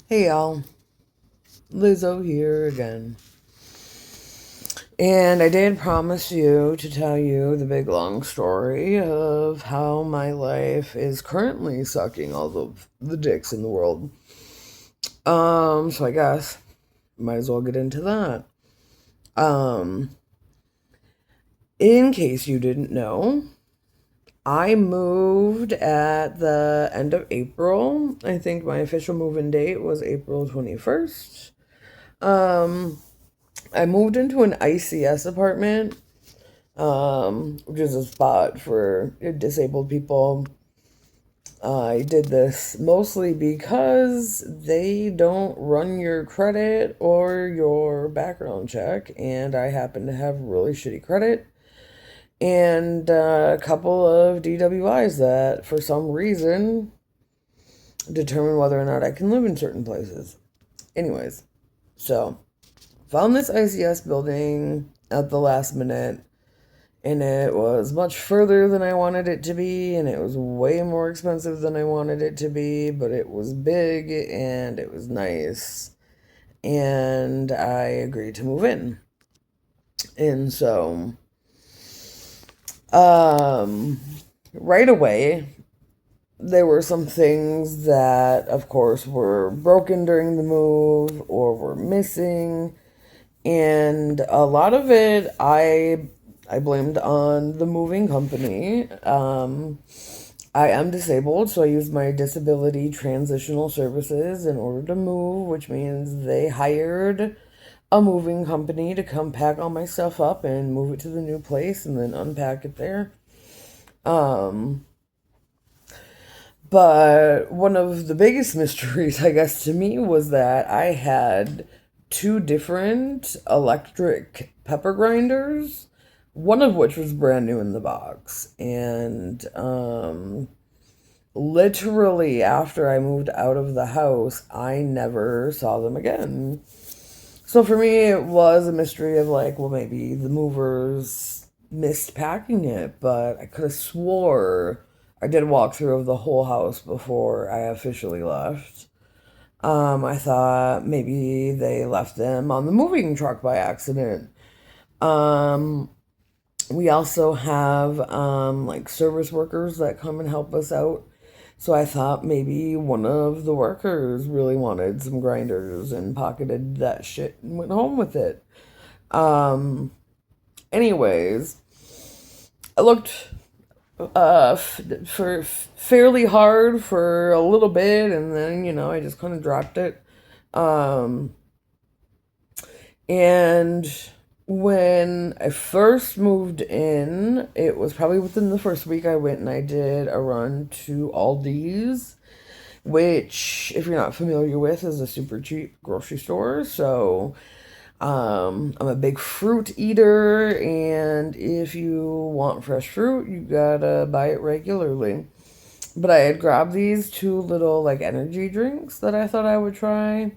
Hey y'all, Lizzo here again. And I did promise you to tell you the big long story of how my life is currently sucking all of the dicks in the world. So I guess might as well get into that. Um, in case you didn't know, I moved at the end of April. I think my official move-in date was April 21st. Um, I moved into an ICS apartment, which is a spot for disabled people. I did this mostly because they don't run your credit or your background check, and I happen to have really shitty credit and a couple of DWIs that, for some reason, determine whether or not I can live in certain places. Anyways, so found this ICS building at the last minute, and it was much further than I wanted it to be, and it was way more expensive than I wanted it to be, but it was big and it was nice, and I agreed to move in. And so, um, right away, there were some things that, of course, were broken during the move or were missing, and a lot of it I blamed on the moving company. I am disabled, so I use my disability transitional services in order to move, which means they hired a moving company to come pack all my stuff up and move it to the new place and then unpack it there. Um, but one of the biggest mysteries, I guess, to me was that I had two different electric pepper grinders, one of which was brand new in the box. And literally, after I moved out of the house, I never saw them again. So for me, it was a mystery of like, well, maybe the movers missed packing it, but I could have swore I did a walkthrough of the whole house before I officially left. I thought maybe they left them on the moving truck by accident. Um, we also have like service workers that come and help us out. So I thought maybe one of the workers really wanted some grinders and pocketed that shit and went home with it. Um, anyways, I looked for fairly hard for a little bit, and then I just kind of dropped it. Um, and when I first moved in, it was probably within the first week I went and I did a run to Aldi's, which, if you're not familiar with, is a super cheap grocery store. So I'm a big fruit eater, and if you want fresh fruit, you gotta buy it regularly. But I had grabbed these two little like energy drinks that I thought I would try.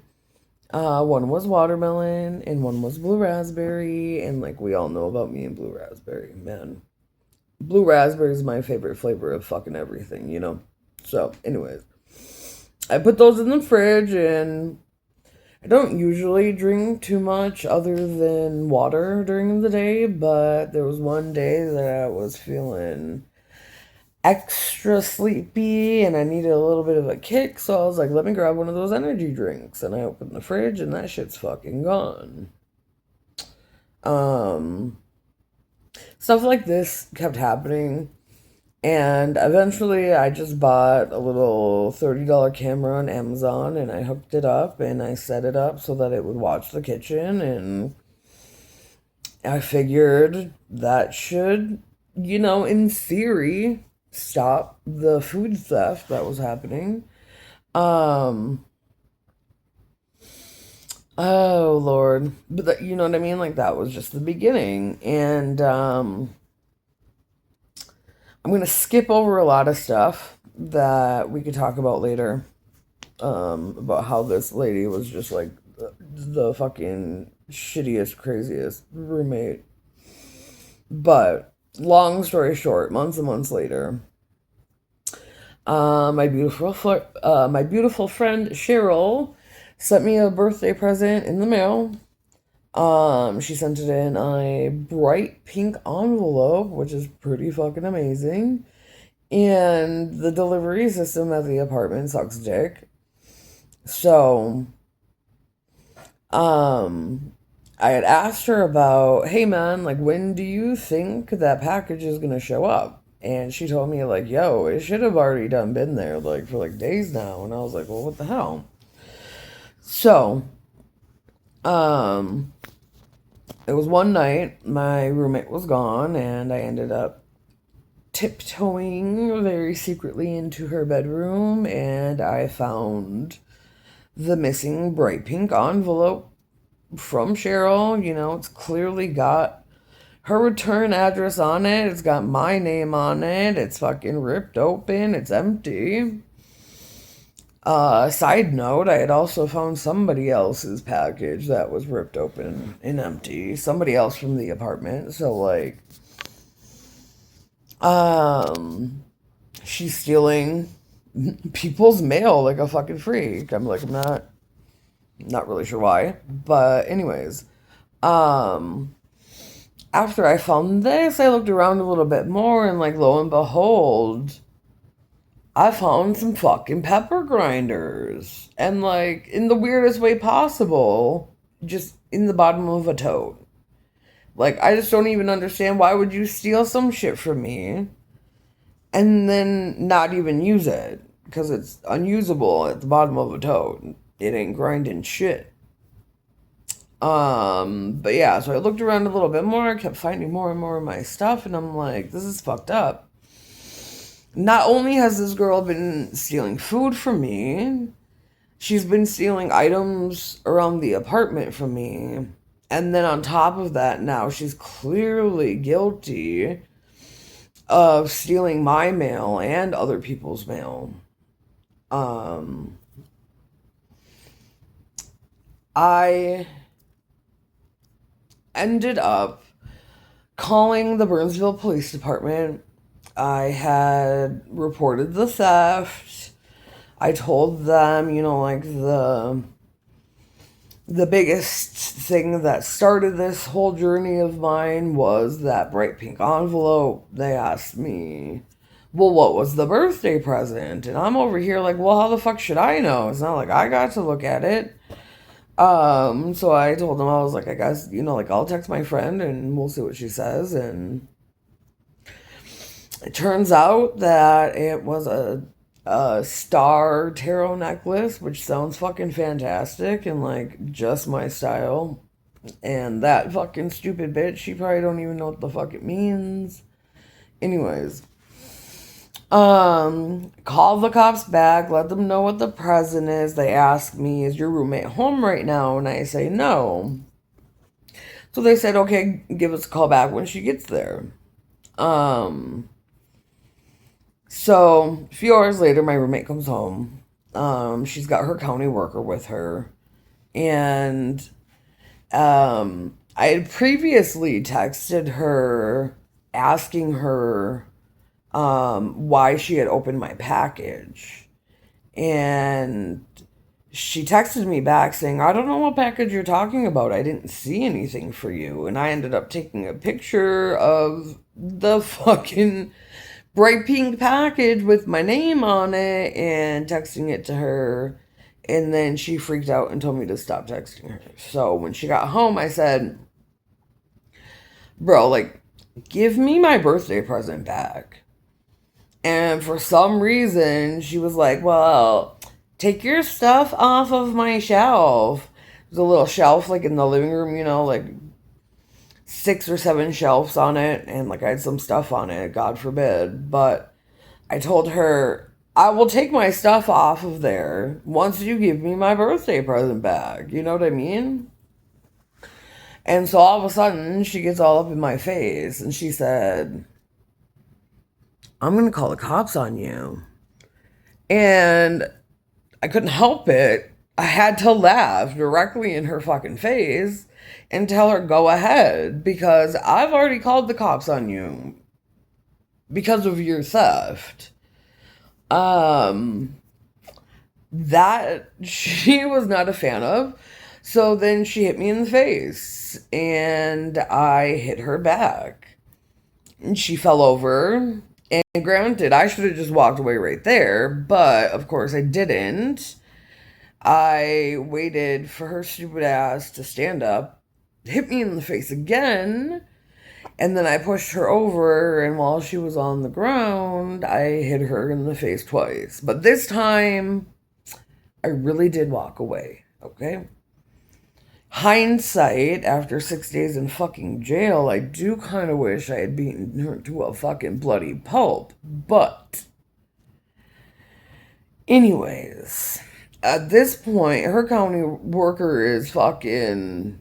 One was watermelon and one was blue raspberry, and like we all know about me and blue raspberry, man. Blue raspberry is my favorite flavor of fucking everything. So, anyways, I put those in the fridge, and I don't usually drink too much other than water during the day, but there was one day that I was feeling extra sleepy and I needed a little bit of a kick, so I was like, let me grab one of those energy drinks. And I opened the fridge and that shit's fucking gone. Um, Stuff like this kept happening. And eventually I just bought a little $30 camera on Amazon and I hooked it up and I set it up so that it would watch the kitchen. And I figured that should, in theory, stop the food theft that was happening. Um, oh Lord, but you know what I mean? Like that was just the beginning, and I'm gonna skip over a lot of stuff that we could talk about later. About how this lady was just like the fucking shittiest, craziest roommate. But long story short, months and months later, my beautiful friend Cheryl sent me a birthday present in the mail. She sent it in a bright pink envelope, which is pretty fucking amazing. And the delivery system at the apartment sucks dick. So, um, I had asked her about, hey man, like when do you think that package is gonna show up? And she told me like, yo, it should have already done been there like for like days now. And I was like, well, what the hell? So, um, it was one night, my roommate was gone, and I ended up tiptoeing very secretly into her bedroom, and I found the missing bright pink envelope from Cheryl. You know, it's clearly got her return address on it, it's got my name on it, it's fucking ripped open, it's empty. Side note, I had also found somebody else's package that was ripped open and empty. Somebody else from the apartment. So, like, um, she's stealing people's mail like a fucking freak. I'm like, I'm not really sure why. But, anyways, um, after I found this, I looked around a little bit more and, like, lo and behold, I found some fucking pepper grinders. And like in the weirdest way possible, just in the bottom of a tote. Like I just don't even understand why would you steal some shit from me and then not even use it because it's unusable at the bottom of a tote. It ain't grinding shit. But yeah, so I looked around a little bit more, kept finding more and more of my stuff, and I'm like, this is fucked up. Not only has this girl been stealing food from me, she's been stealing items around the apartment from me. And then on top of that, now she's clearly guilty of stealing my mail and other people's mail. Um, I ended up calling the Burnsville Police Department. I had reported the theft. I told them, you know, like the biggest thing that started this whole journey of mine was that bright pink envelope. They asked me, well, what was the birthday present? And I'm over here like, well, how the fuck should I know? It's not like I got to look at it. So I told them, I was like, I guess, you know, like I'll text my friend and we'll see what she says. And it turns out that it was a star tarot necklace, which sounds fucking fantastic and like just my style. And that fucking stupid bitch, she probably don't even know what the fuck it means. Anyways, call the cops back, let them know what the present is. They ask me, is your roommate home right now? And I say no. So they said, okay, give us a call back when she gets there. So a few hours later, my roommate comes home. She's got her county worker with her. And I had previously texted her asking her why she had opened my package. And she texted me back saying, I don't know what package you're talking about. I didn't see anything for you. And I ended up taking a picture of the fucking bright pink package with my name on it and texting it to her. And then she freaked out and told me to stop texting her. So when she got home, I said, bro, like, give me my birthday present back. And for some reason, she was like, well, take your stuff off of my shelf. There's a little shelf, like, in the living room, you know, like 6 or 7 shelves on it. And, like, I had some stuff on it, God forbid. But I told her, I will take my stuff off of there once you give me my birthday present back. You know what I mean? And so all of a sudden, she gets all up in my face and she said, I'm going to call the cops on you. And I couldn't help it. I had to laugh directly in her fucking face and tell her, go ahead, because I've already called the cops on you because of your theft. Um, That she was not a fan of. So then she hit me in the face and I hit her back. And she fell over. And granted, I should have just walked away right there, but of course I didn't. I waited for her stupid ass to stand up, hit me in the face again, and then I pushed her over, and while she was on the ground, I hit her in the face twice. But this time, I really did walk away, okay? Hindsight, after 6 days in fucking jail, I do kind of wish I had beaten her to a fucking bloody pulp. But, anyways, at this point, her county worker is fucking.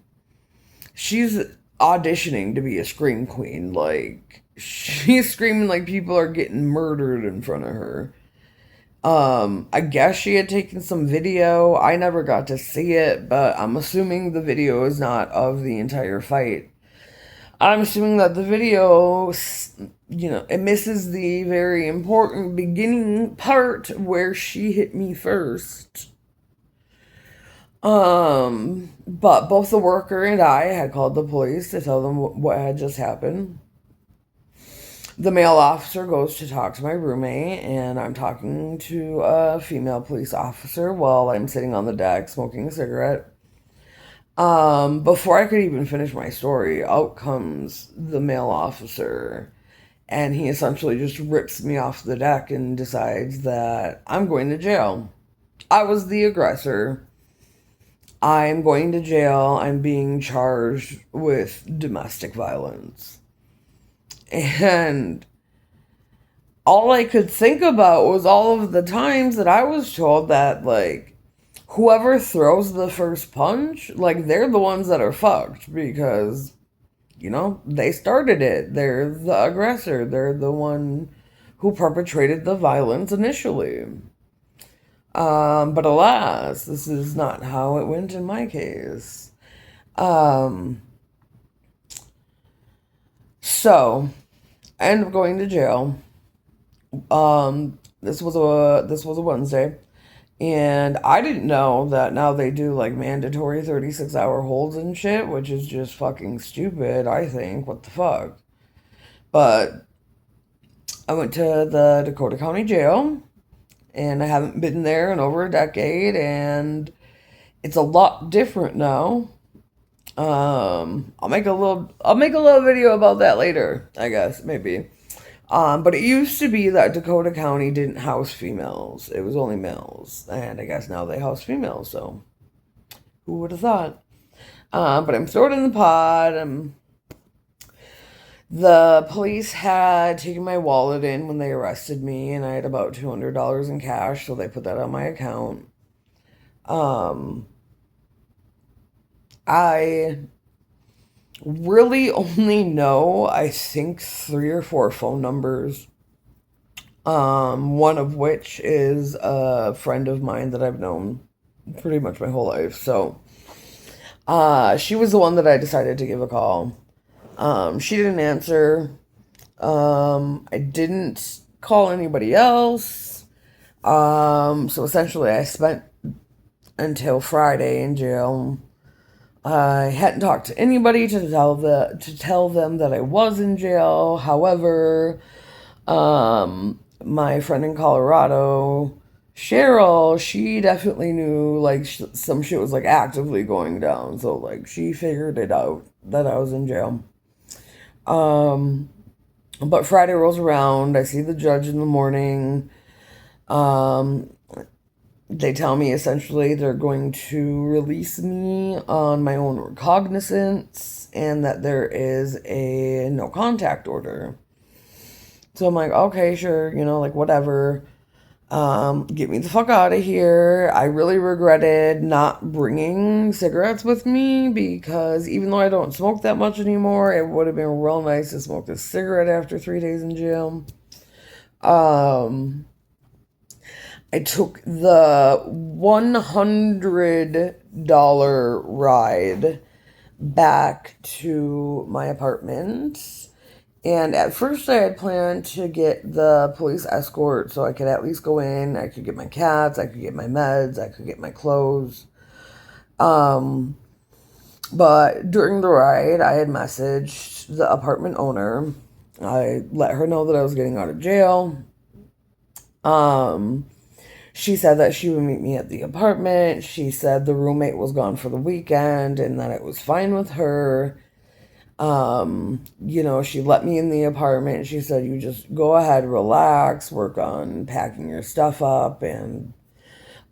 She's auditioning to be a scream queen. Like, she's screaming like people are getting murdered in front of her. I guess she had taken some video. I never got to see it, but I'm assuming the video is not of the entire fight. I'm assuming that the video, it misses the very important beginning part where she hit me first. But both the worker and I had called the police to tell them what had just happened. The male officer goes to talk to my roommate, and I'm talking to a female police officer while I'm sitting on the deck smoking a cigarette. Before I could even finish my story, out comes the male officer, and he essentially just rips me off the deck and decides that I'm going to jail. I was the aggressor. I'm going to jail. I'm being charged with domestic violence. And all I could think about was all of the times that I was told that, like, whoever throws the first punch, like, they're the ones that are fucked because, they started it. They're the aggressor. They're the one who perpetrated the violence initially. But alas, this is not how it went in my case. So I ended up going to jail. This was a Wednesday, and I didn't know that now they do like mandatory 36-hour holds and shit, which is just fucking stupid, I think. What the fuck? But I went to the Dakota County Jail, and I haven't been there in over a decade, and it's a lot different now. I'll make a little video about that later, I guess, maybe. But it used to be that Dakota County didn't house females. It was only males. And I guess now they house females, so who would have thought? But I'm stored in the pod. The police had taken my wallet in when they arrested me, and I had about $200 in cash, so they put that on my account. I really only know, I think, 3 or 4 phone numbers. One of which is a friend of mine that I've known pretty much my whole life. So, she was the one that I decided to give a call. She didn't answer. I didn't call anybody else. So essentially I spent until Friday in jail. I hadn't talked to anybody to tell them that I was in jail. However, my friend in Colorado, Cheryl, she definitely knew like some shit was like actively going down. So like she figured it out that I was in jail. But Friday rolls around. I see the judge in the morning. They tell me essentially they're going to release me on my own recognizance and that there is a no contact order. So I'm like, okay, sure, like whatever. Get me the fuck out of here. I really regretted not bringing cigarettes with me because even though I don't smoke that much anymore, it would have been real nice to smoke a cigarette after 3 days in jail. I took the $100 ride back to my apartment, And at first I had planned to get the police escort so I could at least go in, I could get my cats, I could get my meds, I could get my clothes. But during the ride, I had messaged the apartment owner. I let her know that I was getting out of jail. Um, she said that she would meet me at the apartment. She said the roommate was gone for the weekend and that it was fine with her. She let me in the apartment. She said, you just go ahead, relax, work on packing your stuff up, and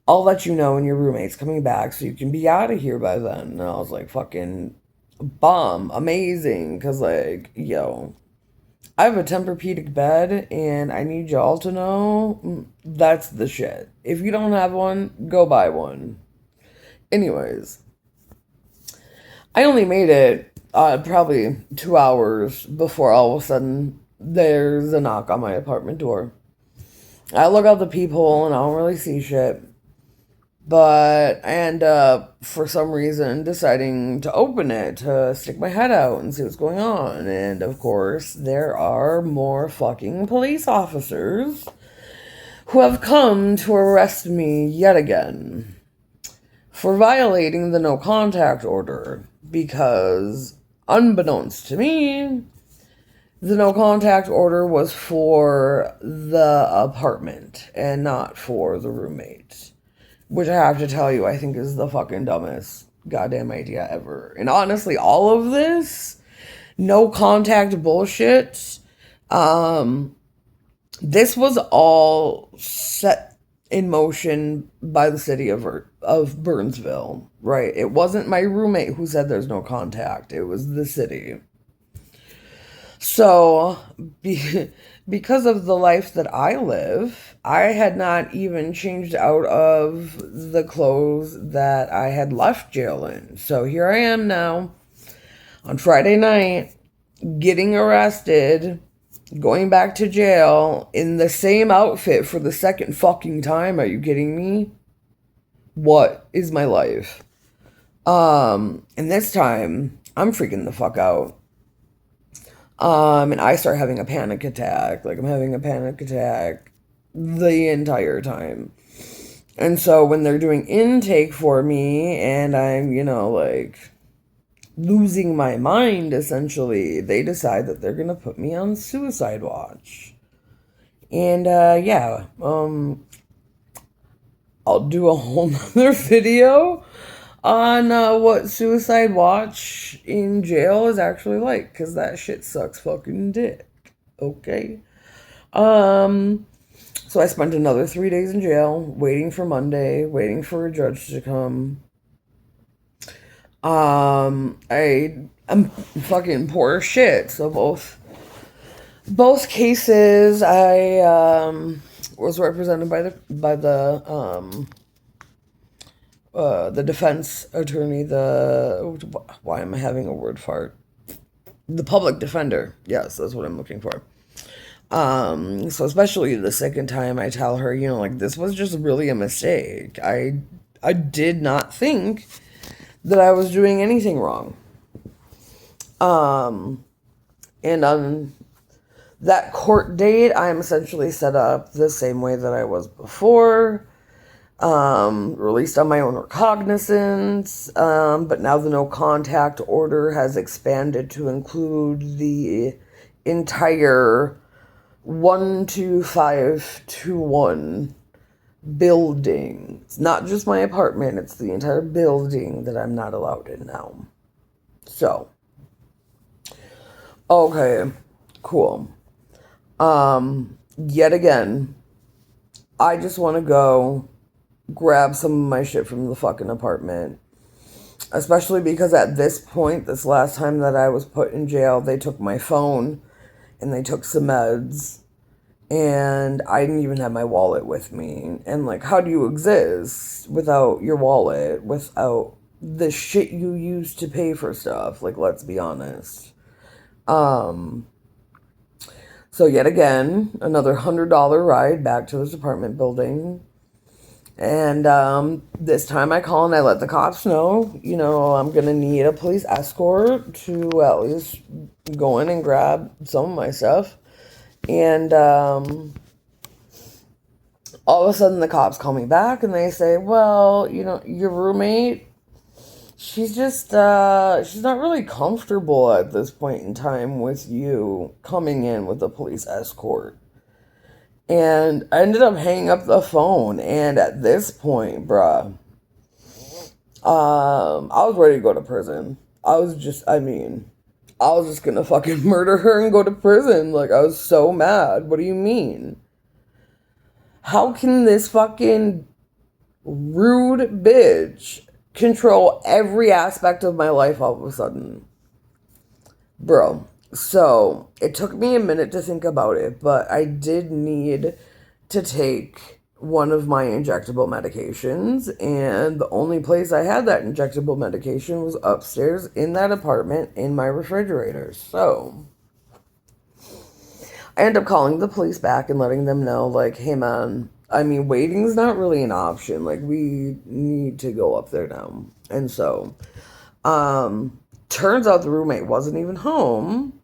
I'll let you know when your roommate's coming back so you can be out of here by then. And I was like, fucking bomb, amazing. Because, like, yo, I have a Tempur-Pedic bed, and I need y'all to know that's the shit. If you don't have one, go buy one. Anyways, I only made it probably 2 hours before all of a sudden there's a knock on my apartment door. I look out the peephole and I don't really see shit. But I end up, for some reason, deciding to open it to stick my head out and see what's going on. And of course, there are more fucking police officers who have come to arrest me yet again for violating the no contact order. Because, unbeknownst to me, the no contact order was for the apartment and not for the roommate. Which I have to tell you, I think is the fucking dumbest goddamn idea ever. And honestly, all of this no contact bullshit, this was all set in motion by the city of Burnsville, right? It wasn't my roommate who said there's no contact. It was the city. So, because of the life that I live, I had not even changed out of the clothes that I had left jail in. So here I am now on Friday night, getting arrested, going back to jail in the same outfit for the second fucking time. Are you kidding me? What is my life? And this time, I'm freaking the fuck out. And I start having a panic attack. Like, I'm having a panic attack the entire time. And so when they're doing intake for me and I'm, like, losing my mind, essentially, they decide that they're going to put me on suicide watch. And, I'll do a whole nother video on what suicide watch in jail is actually like, because that shit sucks fucking dick. Okay. So I spent another 3 days in jail, waiting for Monday, waiting for a judge to come. I'm fucking poor as shit. So both cases, I was represented by the defense attorney, why am I having a word fart? The public defender. Yes, that's what I'm looking for. So especially the second time I tell her, like, this was just really a mistake. I did not think that I was doing anything wrong. And on that court date, I'm essentially set up the same way that I was before. Released on my own recognizance, but now the no contact order has expanded to include the entire 12521 building. It's not just my apartment, it's the entire building that I'm not allowed in now. So, okay, cool. Yet again, I just want to go grab some of my shit from the fucking apartment. Especially because at this point, this last time that I was put in jail, they took my phone and they took some meds. And I didn't even have my wallet with me. And, like, how do you exist without your wallet, without the shit you use to pay for stuff? Like, let's be honest. So yet again, another $100 ride back to this apartment building. And this time I call and I let the cops know, I'm going to need a police escort to at least go in and grab some of my stuff. And all of a sudden the cops call me back and they say, well, your roommate, she's not really comfortable at this point in time with you coming in with a police escort. And I ended up hanging up the phone. And at this point, bruh, I was ready to go to prison. I was just gonna fucking murder her and go to prison. Like, I was so mad. What do you mean? How can this fucking rude bitch control every aspect of my life all of a sudden? Bro, so it took me a minute to think about it, but I did need to take one of my injectable medications, and the only place I had that injectable medication was upstairs in that apartment in my refrigerator. So I end up calling the police back and letting them know, like, hey man, I mean, waiting's not really an option. Like, we need to go up there now. And so, turns out the roommate wasn't even home.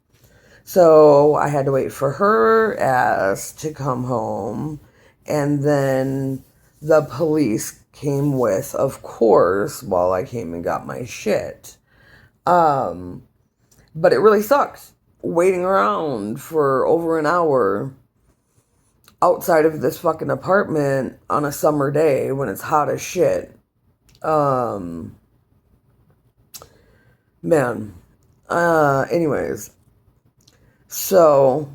So I had to wait for her ass to come home. And then the police came with, of course, while I came and got my shit. But it really sucked waiting around for over an hour outside of this fucking apartment on a summer day when it's hot as shit. Man. Anyways. So,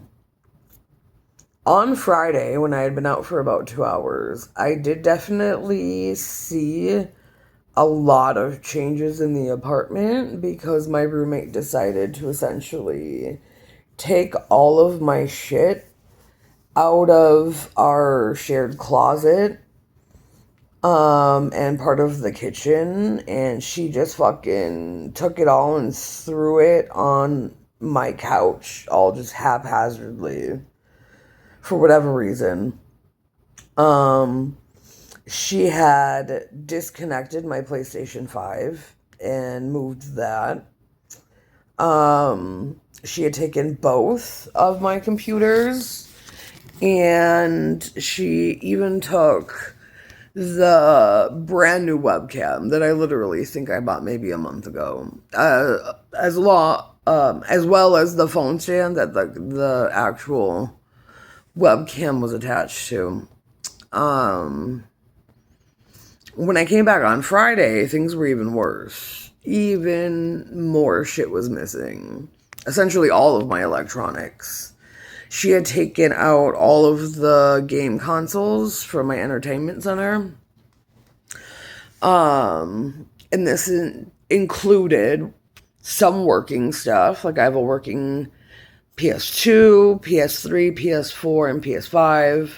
on Friday, when I had been out for about 2 hours, I did definitely see a lot of changes in the apartment because my roommate decided to essentially take all of my shit out of our shared closet and part of the kitchen, and she just fucking took it all and threw it on my couch, all just haphazardly for whatever reason. She had disconnected my PlayStation 5 and moved that. She had taken both of my computers, and she even took the brand new webcam that I literally think I bought maybe a month ago, as well as the phone stand that the actual webcam was attached to. When I came back on Friday, things were even worse. Even more shit was missing. Essentially all of my electronics. She had taken out all of the game consoles from my entertainment center. And this included some working stuff. Like, I have a working PS2, PS3, PS4, and PS5.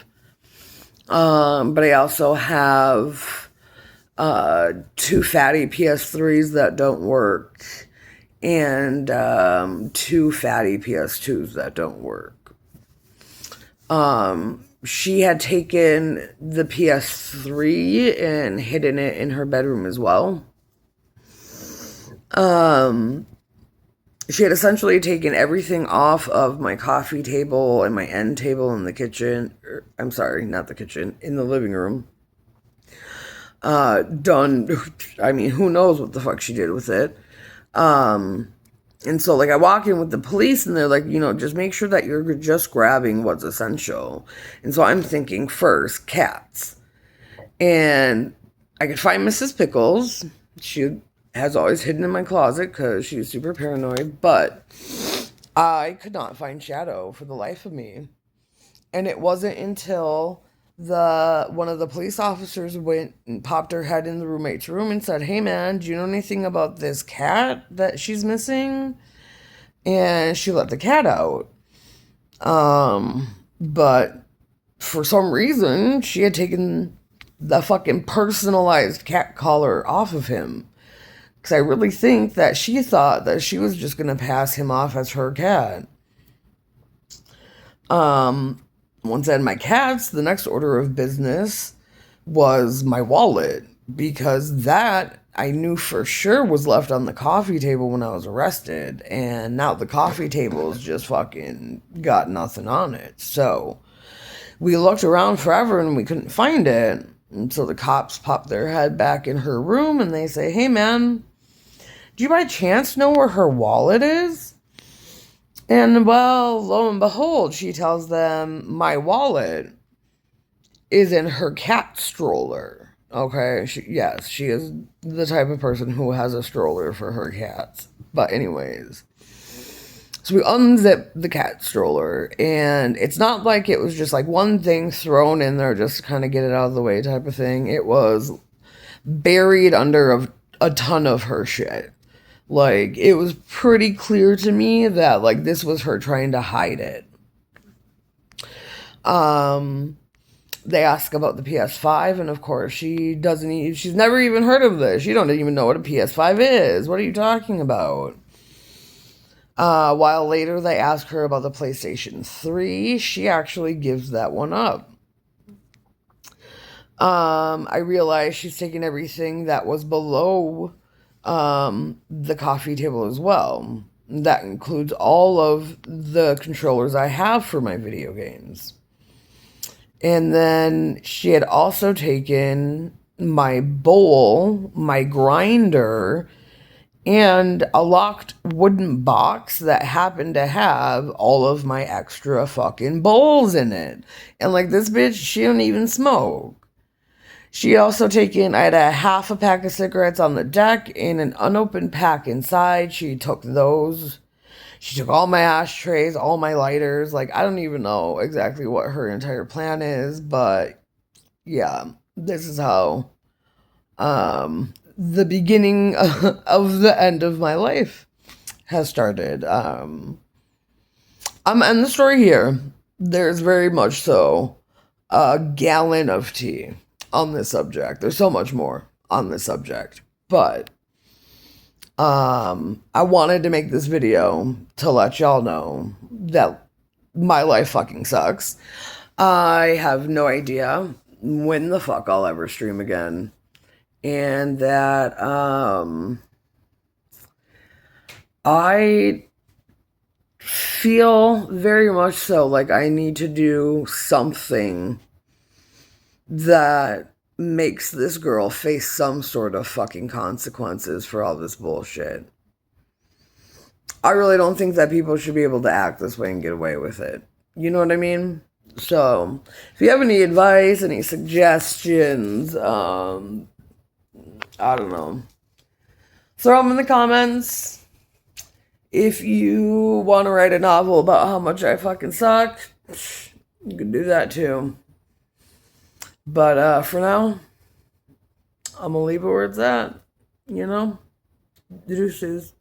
But I also have two fatty PS3s that don't work, and two fatty PS2s that don't work. She had taken the PS3 and hidden it in her bedroom as well. She had essentially taken everything off of my coffee table and my end table in the kitchen. I'm sorry, not the kitchen, in the living room. I mean, who knows what the fuck she did with it. And so, like, I walk in with the police and they're like, just make sure that you're just grabbing what's essential. And so I'm thinking first, cats. And I could find Mrs. Pickles. She has always hidden in my closet because she's super paranoid. But I could not find Shadow for the life of me. And it wasn't until one of the police officers went and popped her head in the roommate's room and said, hey man, do you know anything about this cat that she's missing? And she let the cat out. But for some reason, she had taken the fucking personalized cat collar off of him. Because I really think that she thought that she was just going to pass him off as her cat. Once I had my cats, the next order of business was my wallet. because that I knew for sure was left on the coffee table when I was arrested, and now the coffee table's just fucking got nothing on it. So we looked around forever and we couldn't find it. And so the cops pop their head back in her room and they say, "Hey man, do you by chance know where her wallet is?" And well, lo and behold, she tells them, "My wallet is in her cat stroller." Okay, yes, she is the type of person who has a stroller for her cats. But anyways, so we unzip the cat stroller, and it's not like it was just like one thing thrown in there just to kind of get it out of the way type of thing. It was buried under a ton of her shit. Like, it was pretty clear to me that, like, this was her trying to hide it. They ask about the PS5, and of course, she's never even heard of this. She don't even know what a PS5 is. What are you talking about? While later they ask her about the PlayStation 3, she actually gives that one up. I realize she's taking everything that was below the coffee table as well. That includes all of the controllers I have for my video games. And then she had also taken my bowl, my grinder, and a locked wooden box that happened to have all of my extra fucking bowls in it. And like, this bitch, she don't even smoke. She had also taken, I had a half a pack of cigarettes on the deck and an unopened pack inside. She took those. She took all my ashtrays, all my lighters. Like, I don't even know exactly what her entire plan is, but yeah, this is how the beginning of the end of my life has started. I'm ending the story here. There's very much so a gallon of tea on this subject. There's so much more on this subject, but I wanted to make this video to let y'all know that my life fucking sucks. I have no idea when the fuck I'll ever stream again. And that I feel very much so like I need to do something that makes this girl face some sort of fucking consequences for all this bullshit. I really don't think that people should be able to act this way and get away with it. You know what I mean? So, if you have any advice, any suggestions, I don't know, throw them in the comments. If you want to write a novel about how much I fucking suck, you can do that too. But for now, I'm gonna leave it where it's at. You know? Deuces.